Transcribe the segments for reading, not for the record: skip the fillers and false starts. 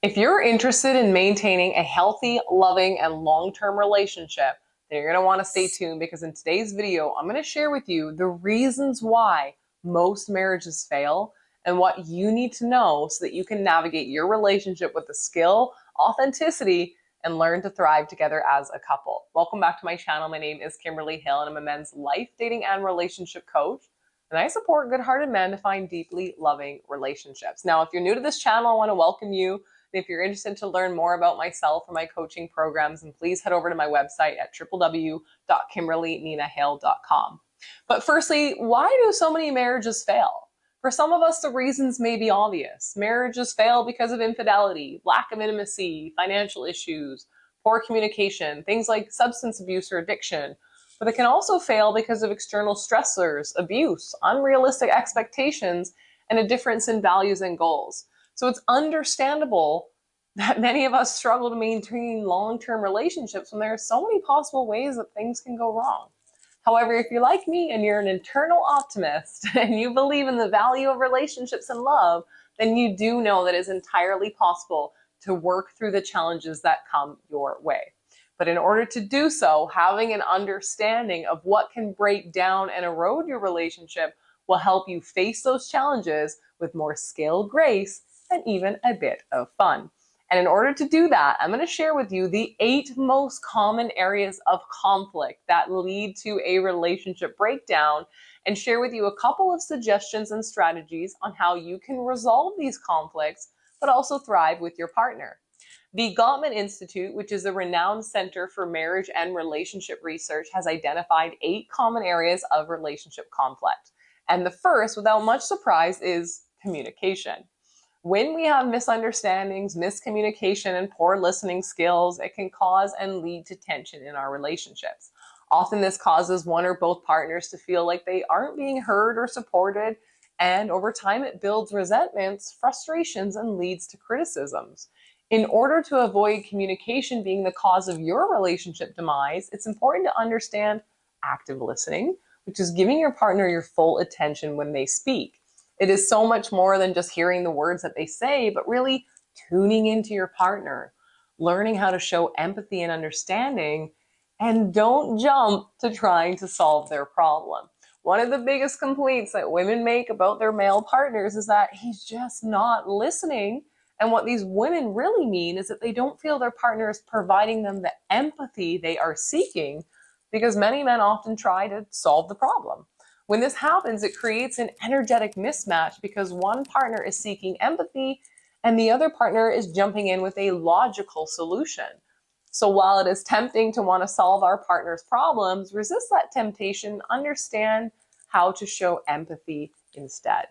If you're interested in maintaining a healthy, loving, and long-term relationship, then you're going to want to stay tuned because in today's video, I'm going to share with you the reasons why most marriages fail and what you need to know so that you can navigate your relationship with the skill, authenticity, and learn to thrive together as a couple. Welcome back to my channel. My name is Kimberly Hill, and I'm a men's life, dating, and relationship coach. And I support good-hearted men to find deeply loving relationships. Now, if you're new to this channel, I want to welcome you. If you're interested to learn more about myself or my coaching programs, then please head over to my website at www.kimberlyninahill.com. But firstly, why do so many marriages fail? For some of us, the reasons may be obvious. Marriages fail because of infidelity, lack of intimacy, financial issues, poor communication, things like substance abuse or addiction. But it can also fail because of external stressors, abuse, unrealistic expectations, and a difference in values and goals. So it's understandable that many of us struggle to maintain long-term relationships when there are so many possible ways that things can go wrong. However, if you're like me and you're an internal optimist and you believe in the value of relationships and love, then you do know that it's entirely possible to work through the challenges that come your way. But in order to do so, having an understanding of what can break down and erode your relationship will help you face those challenges with more skill, grace, and even a bit of fun. And in order to do that, I'm going to share with you the 8 most common areas of conflict that lead to a relationship breakdown and share with you a couple of suggestions and strategies on how you can resolve these conflicts, but also thrive with your partner. The Gottman Institute, which is a renowned center for marriage and relationship research, has identified 8 common areas of relationship conflict. And the first, without much surprise, is communication. When we have misunderstandings, miscommunication, and poor listening skills, it can cause and lead to tension in our relationships. Often this causes one or both partners to feel like they aren't being heard or supported, and over time it builds resentments, frustrations, and leads to criticisms. In order to avoid communication being the cause of your relationship demise, it's important to understand active listening, which is giving your partner your full attention when they speak. It is so much more than just hearing the words that they say, but really tuning into your partner, learning how to show empathy and understanding, and don't jump to trying to solve their problem. One of the biggest complaints that women make about their male partners is that he's just not listening. And what these women really mean is that they don't feel their partner is providing them the empathy they are seeking, because many men often try to solve the problem. When this happens, it creates an energetic mismatch because one partner is seeking empathy and the other partner is jumping in with a logical solution. So while it is tempting to want to solve our partner's problems, resist that temptation, understand how to show empathy instead.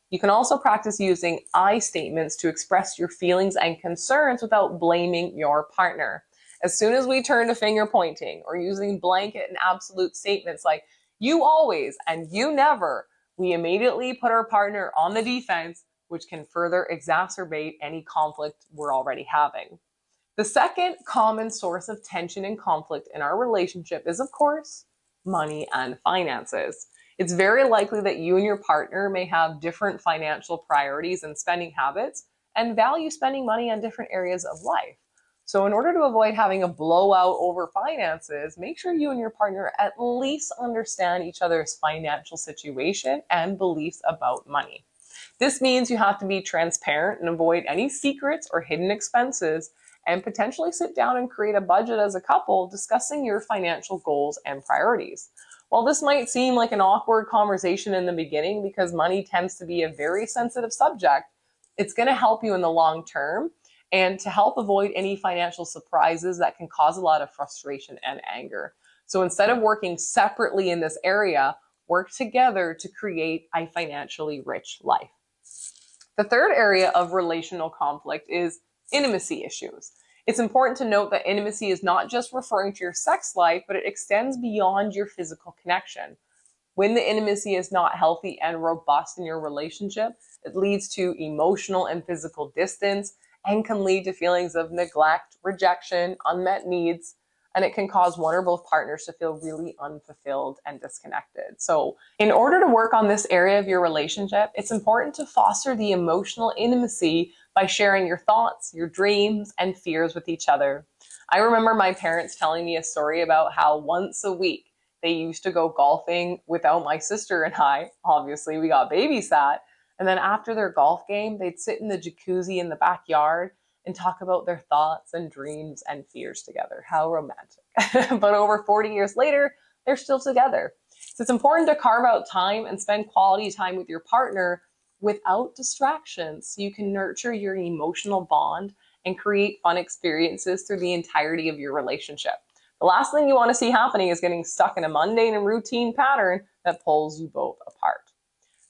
You can also practice using I statements to express your feelings and concerns without blaming your partner. As soon as we turn to finger pointing or using blanket and absolute statements like you always and you never, we immediately put our partner on the defense, which can further exacerbate any conflict we're already having. The second common source of tension and conflict in our relationship is, of course, money and finances. It's very likely that you and your partner may have different financial priorities and spending habits and value spending money on different areas of life. So in order to avoid having a blowout over finances, make sure you and your partner at least understand each other's financial situation and beliefs about money. This means you have to be transparent and avoid any secrets or hidden expenses, and potentially sit down and create a budget as a couple, discussing your financial goals and priorities. While this might seem like an awkward conversation in the beginning because money tends to be a very sensitive subject, it's going to help you in the long term and to help avoid any financial surprises that can cause a lot of frustration and anger. So instead of working separately in this area, work together to create a financially rich life. The third area of relational conflict is intimacy issues. It's important to note that intimacy is not just referring to your sex life, but it extends beyond your physical connection. When the intimacy is not healthy and robust in your relationship, it leads to emotional and physical distance and can lead to feelings of neglect, rejection, unmet needs, and it can cause one or both partners to feel really unfulfilled and disconnected. So in order to work on this area of your relationship, it's important to foster the emotional intimacy by sharing your thoughts, your dreams, and fears with each other. I remember my parents telling me a story about how once a week they used to go golfing without my sister and I. Obviously, we got babysat. And then after their golf game, they'd sit in the jacuzzi in the backyard and talk about their thoughts and dreams and fears together. How romantic. But over 40 years later, they're still together. So it's important to carve out time and spend quality time with your partner without distractions so you can nurture your emotional bond and create fun experiences through the entirety of your relationship. The last thing you want to see happening is getting stuck in a mundane and routine pattern that pulls you both apart.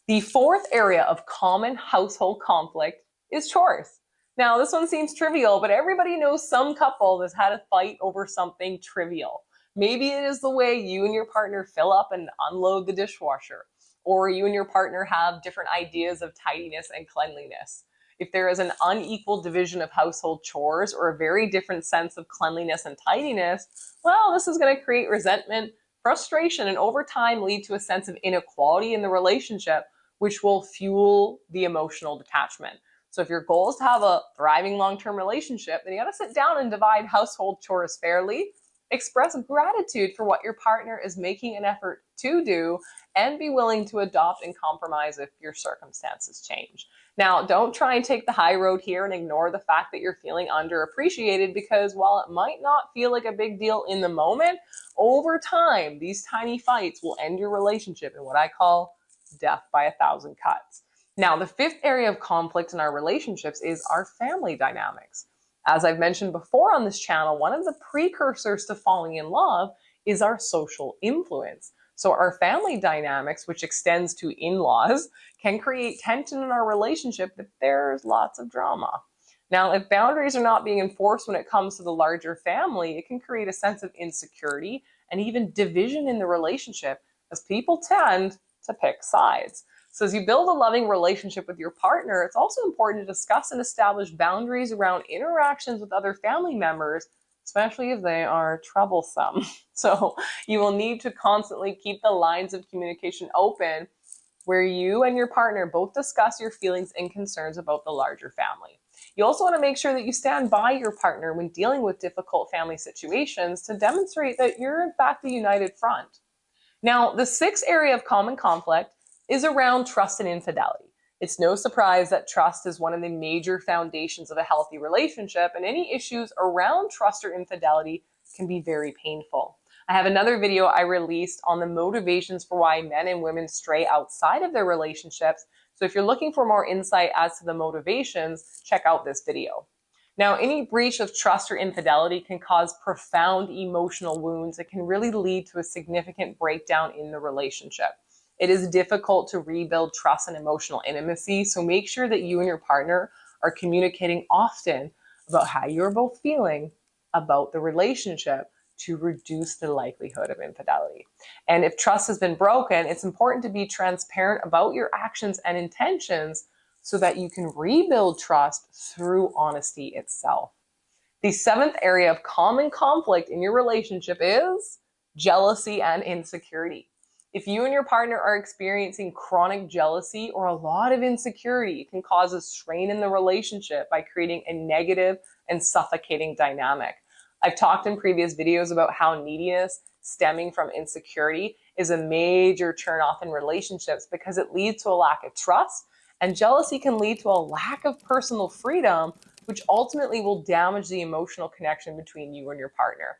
The fourth area of common household conflict is chores. Now, this one seems trivial, but everybody knows some couple that's had a fight over something trivial. Maybe it is the way you and your partner fill up and unload the dishwasher, or you and your partner have different ideas of tidiness and cleanliness. If there is an unequal division of household chores or a very different sense of cleanliness and tidiness, well, this is going to create resentment, frustration, and over time lead to a sense of inequality in the relationship, which will fuel the emotional detachment. So if your goal is to have a thriving long-term relationship, then you got to sit down and divide household chores fairly, express gratitude for what your partner is making an effort to do, and be willing to adopt and compromise if your circumstances change. Now, don't try and take the high road here and ignore the fact that you're feeling underappreciated, because while it might not feel like a big deal in the moment, over time, these tiny fights will end your relationship in what I call death by 1,000 cuts. Now, the fifth area of conflict in our relationships is our family dynamics. As I've mentioned before on this channel, one of the precursors to falling in love is our social influence. So our family dynamics, which extends to in-laws, can create tension in our relationship if there's lots of drama. Now, if boundaries are not being enforced when it comes to the larger family, it can create a sense of insecurity and even division in the relationship, as people tend to pick sides. So as you build a loving relationship with your partner, it's also important to discuss and establish boundaries around interactions with other family members, especially if they are troublesome. So you will need to constantly keep the lines of communication open where you and your partner both discuss your feelings and concerns about the larger family. You also want to make sure that you stand by your partner when dealing with difficult family situations to demonstrate that you're in fact a united front. Now, the sixth area of common conflict is around trust and infidelity. It's no surprise that trust is one of the major foundations of a healthy relationship, and any issues around trust or infidelity can be very painful. I have another video I released on the motivations for why men and women stray outside of their relationships. So if you're looking for more insight as to the motivations, check out this video. Now, any breach of trust or infidelity can cause profound emotional wounds. It can really lead to a significant breakdown in the relationship. It is difficult to rebuild trust and emotional intimacy, so make sure that you and your partner are communicating often about how you're both feeling about the relationship to reduce the likelihood of infidelity. And if trust has been broken, it's important to be transparent about your actions and intentions so that you can rebuild trust through honesty itself. The seventh area of common conflict in your relationship is jealousy and insecurity. If you and your partner are experiencing chronic jealousy or a lot of insecurity, it can cause a strain in the relationship by creating a negative and suffocating dynamic. I've talked in previous videos about how neediness stemming from insecurity is a major turnoff in relationships because it leads to a lack of trust, and jealousy can lead to a lack of personal freedom, which ultimately will damage the emotional connection between you and your partner.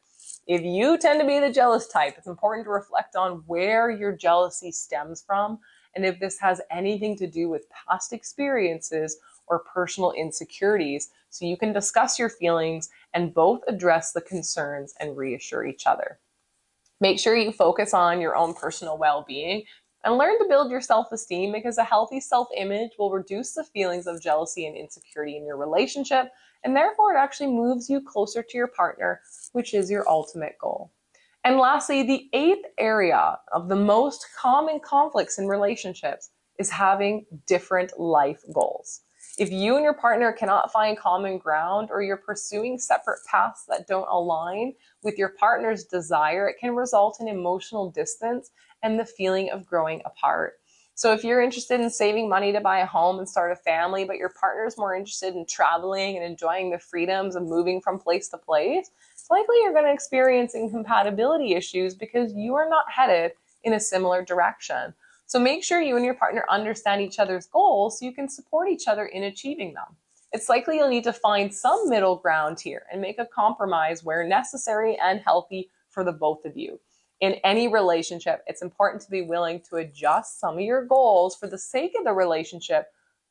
If you tend to be the jealous type, it's important to reflect on where your jealousy stems from and if this has anything to do with past experiences or personal insecurities, so you can discuss your feelings and both address the concerns and reassure each other. Make sure you focus on your own personal well-being and learn to build your self-esteem, because a healthy self-image will reduce the feelings of jealousy and insecurity in your relationship, and therefore it actually moves you closer to your partner, which is your ultimate goal. And lastly, the eighth area of the most common conflicts in relationships is having different life goals. If you and your partner cannot find common ground, or you're pursuing separate paths that don't align with your partner's desire, it can result in emotional distance and the feeling of growing apart. So if you're interested in saving money to buy a home and start a family, but your partner's more interested in traveling and enjoying the freedoms of moving from place to place, it's likely you're going to experience incompatibility issues because you are not headed in a similar direction. So make sure you and your partner understand each other's goals so you can support each other in achieving them. It's likely you'll need to find some middle ground here and make a compromise where necessary and healthy for the both of you. In any relationship, it's important to be willing to adjust some of your goals for the sake of the relationship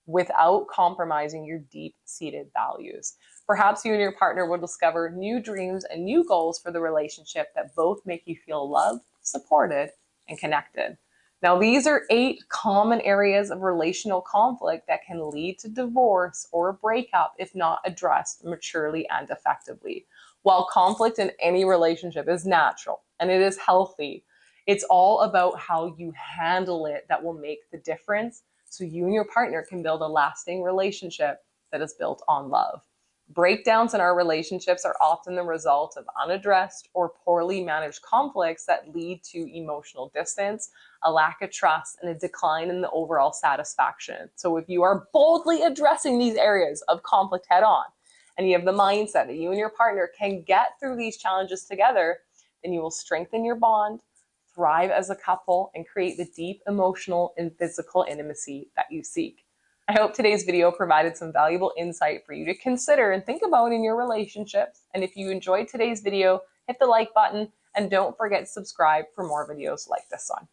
without compromising your deep-seated values. Perhaps you and your partner will discover new dreams and new goals for the relationship that both make you feel loved, supported, and connected. Now, these are 8 common areas of relational conflict that can lead to divorce or a breakup if not addressed maturely and effectively. While conflict in any relationship is natural and it is healthy, it's all about how you handle it that will make the difference so you and your partner can build a lasting relationship that is built on love. Breakdowns in our relationships are often the result of unaddressed or poorly managed conflicts that lead to emotional distance, a lack of trust, and a decline in the overall satisfaction. So if you are boldly addressing these areas of conflict head on, and you have the mindset that you and your partner can get through these challenges together, then you will strengthen your bond, thrive as a couple, and create the deep emotional and physical intimacy that you seek. I hope today's video provided some valuable insight for you to consider and think about in your relationships. And if you enjoyed today's video, hit the like button and don't forget to subscribe for more videos like this one.